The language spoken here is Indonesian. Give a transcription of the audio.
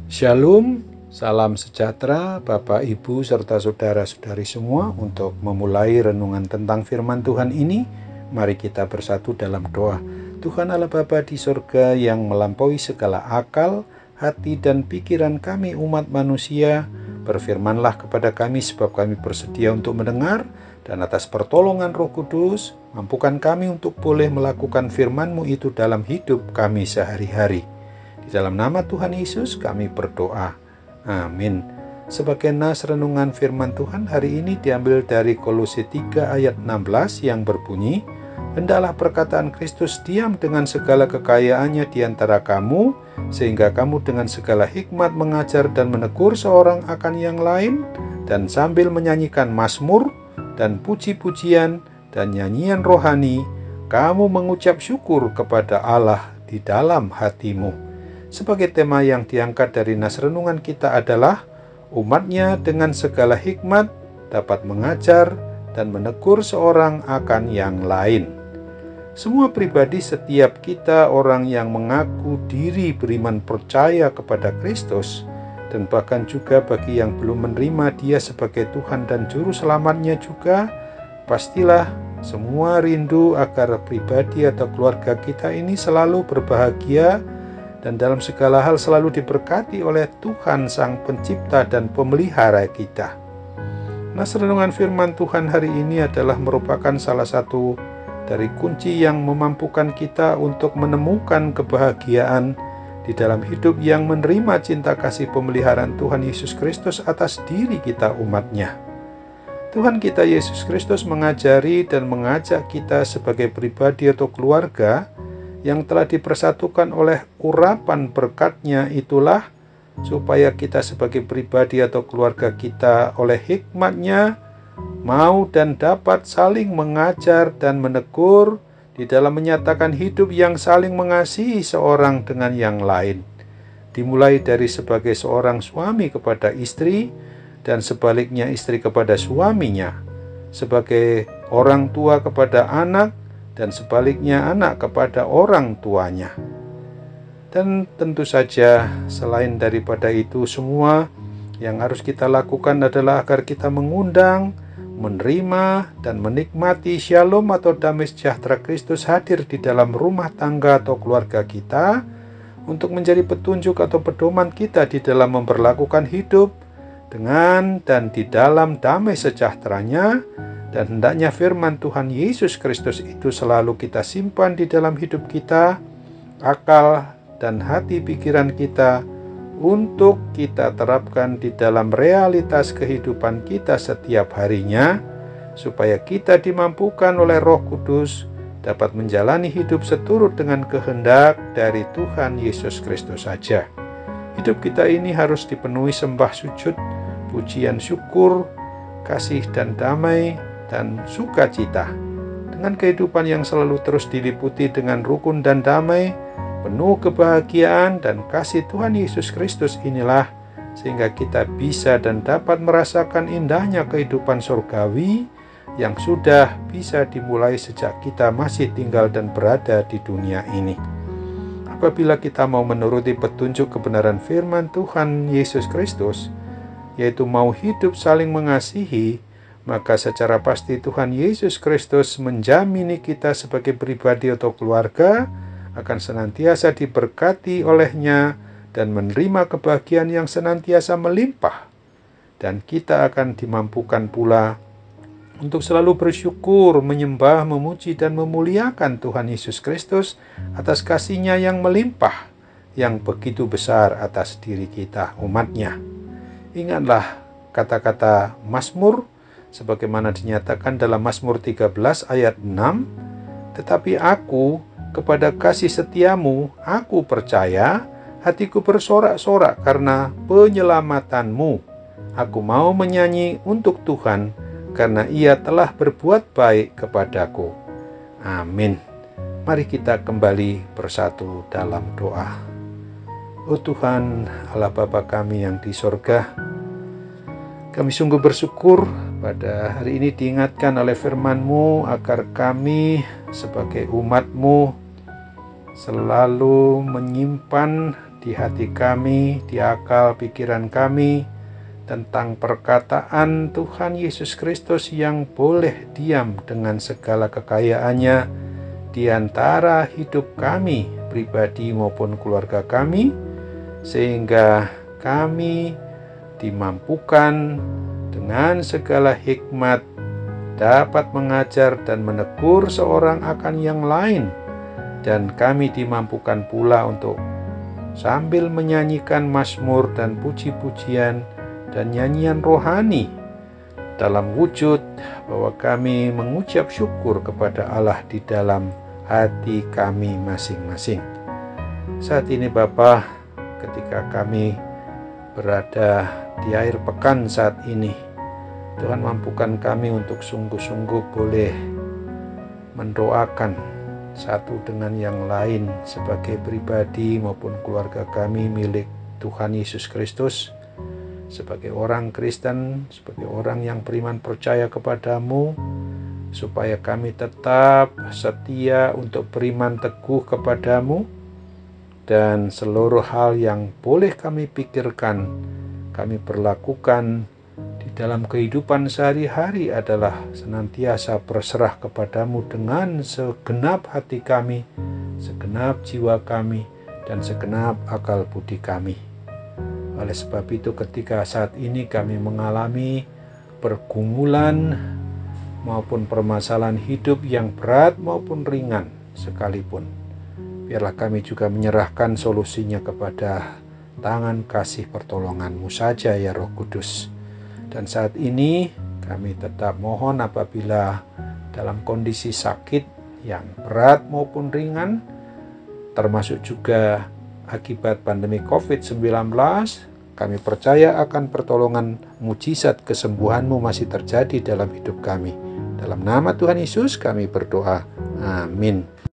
Shalom, salam sejahtera Bapak, Ibu, serta saudara-saudari semua. Untuk memulai renungan tentang firman Tuhan ini, mari kita bersatu dalam doa. Tuhan Allah Bapa di surga yang melampaui segala akal, hati dan pikiran kami umat manusia, berfirmanlah kepada kami sebab kami bersedia untuk mendengar, dan atas pertolongan Roh Kudus, mampukan kami untuk boleh melakukan firman-Mu itu dalam hidup kami sehari-hari. Di dalam nama Tuhan Yesus kami berdoa. Amin. Sebagai nas renungan firman Tuhan hari ini diambil dari Kolose 3 ayat 16 yang berbunyi, "Hendaklah perkataan Kristus diam dengan segala kekayaannya di antara kamu, sehingga kamu dengan segala hikmat mengajar dan menegur seorang akan yang lain, dan sambil menyanyikan mazmur dan puji-pujian dan nyanyian rohani, kamu mengucap syukur kepada Allah di dalam hatimu." Sebagai tema yang diangkat dari nas renungan kita adalah umatnya dengan segala hikmat dapat mengajar dan menegur seorang akan yang lain. Semua pribadi, setiap kita orang yang mengaku diri beriman percaya kepada Kristus, dan bahkan juga bagi yang belum menerima Dia sebagai Tuhan dan Juru Selamatnya juga, pastilah semua rindu agar pribadi atau keluarga kita ini selalu berbahagia dan dalam segala hal selalu diberkati oleh Tuhan Sang Pencipta dan Pemelihara kita. Nas renungan firman Tuhan hari ini adalah merupakan salah satu dari kunci yang memampukan kita untuk menemukan kebahagiaan di dalam hidup yang menerima cinta kasih pemeliharaan Tuhan Yesus Kristus atas diri kita umatnya. Tuhan kita Yesus Kristus mengajari dan mengajak kita sebagai pribadi atau keluarga yang telah dipersatukan oleh urapan berkat-Nya itulah supaya kita sebagai pribadi atau keluarga kita oleh hikmat-Nya mau dan dapat saling mengajar dan menegur di dalam menyatakan hidup yang saling mengasihi seorang dengan yang lain. Dimulai dari sebagai seorang suami kepada istri dan sebaliknya istri kepada suaminya, sebagai orang tua kepada anak dan sebaliknya anak kepada orang tuanya. Dan tentu saja selain daripada itu semua, yang harus kita lakukan adalah agar kita mengundang, menerima, dan menikmati shalom atau damai sejahtera Kristus hadir di dalam rumah tangga atau keluarga kita untuk menjadi petunjuk atau pedoman kita di dalam memperlakukan hidup dengan dan di dalam damai sejahteranya. Dan hendaknya firman Tuhan Yesus Kristus itu selalu kita simpan di dalam hidup kita, akal dan hati pikiran kita, untuk kita terapkan di dalam realitas kehidupan kita setiap harinya, supaya kita dimampukan oleh Roh Kudus dapat menjalani hidup seturut dengan kehendak dari Tuhan Yesus Kristus saja. Hidup kita ini harus dipenuhi sembah sujud, pujian syukur, kasih dan damai, dan sukacita, dengan kehidupan yang selalu terus diliputi dengan rukun dan damai, penuh kebahagiaan dan kasih Tuhan Yesus Kristus inilah, sehingga kita bisa dan dapat merasakan indahnya kehidupan surgawi yang sudah bisa dimulai sejak kita masih tinggal dan berada di dunia ini. Apabila kita mau menuruti petunjuk kebenaran firman Tuhan Yesus Kristus, yaitu mau hidup saling mengasihi, maka secara pasti Tuhan Yesus Kristus menjamini kita sebagai pribadi atau keluarga akan senantiasa diberkati oleh-Nya dan menerima kebahagiaan yang senantiasa melimpah. Dan kita akan dimampukan pula untuk selalu bersyukur, menyembah, memuji dan memuliakan Tuhan Yesus Kristus atas kasih-Nya yang melimpah, yang begitu besar atas diri kita umat-Nya. Ingatlah kata-kata Mazmur sebagaimana dinyatakan dalam Mazmur 13 ayat 6, "Tetapi aku kepada kasih setiamu aku percaya, hatiku bersorak-sorak karena penyelamatanmu. Aku mau menyanyi untuk Tuhan karena Ia telah berbuat baik kepadaku." Amin. Mari kita kembali bersatu dalam doa. Oh Tuhan, Allah Bapa kami yang di sorga, kami sungguh bersyukur pada hari ini diingatkan oleh firman-Mu agar kami sebagai umat-Mu selalu menyimpan di hati kami, di akal pikiran kami, tentang perkataan Tuhan Yesus Kristus yang boleh diam dengan segala kekayaannya di antara hidup kami, pribadi maupun keluarga kami, sehingga kami dimampukan dengan segala hikmat dapat mengajar dan menegur seorang akan yang lain, dan kami dimampukan pula untuk sambil menyanyikan mazmur dan puji-pujian dan nyanyian rohani dalam wujud bahwa kami mengucap syukur kepada Allah di dalam hati kami masing-masing. Saat ini Bapa, ketika kami berada di akhir pekan saat ini, Tuhan mampukan kami untuk sungguh-sungguh boleh mendoakan satu dengan yang lain sebagai pribadi maupun keluarga kami milik Tuhan Yesus Kristus, sebagai orang Kristen, sebagai orang yang beriman percaya kepadamu, supaya kami tetap setia untuk beriman teguh kepadamu, dan seluruh hal yang boleh kami pikirkan, kami perlakukan di dalam kehidupan sehari-hari adalah senantiasa berserah kepadamu dengan segenap hati kami, segenap jiwa kami, dan segenap akal budi kami. Oleh sebab itu, ketika saat ini kami mengalami pergumulan maupun permasalahan hidup yang berat maupun ringan sekalipun, biarlah kami juga menyerahkan solusinya kepada tangan kasih pertolongan-Mu saja ya Roh Kudus. Dan saat ini kami tetap mohon apabila dalam kondisi sakit yang berat maupun ringan, termasuk juga akibat pandemi COVID-19, kami percaya akan pertolongan mujizat kesembuhan-Mu masih terjadi dalam hidup kami. Dalam nama Tuhan Yesus kami berdoa. Amin.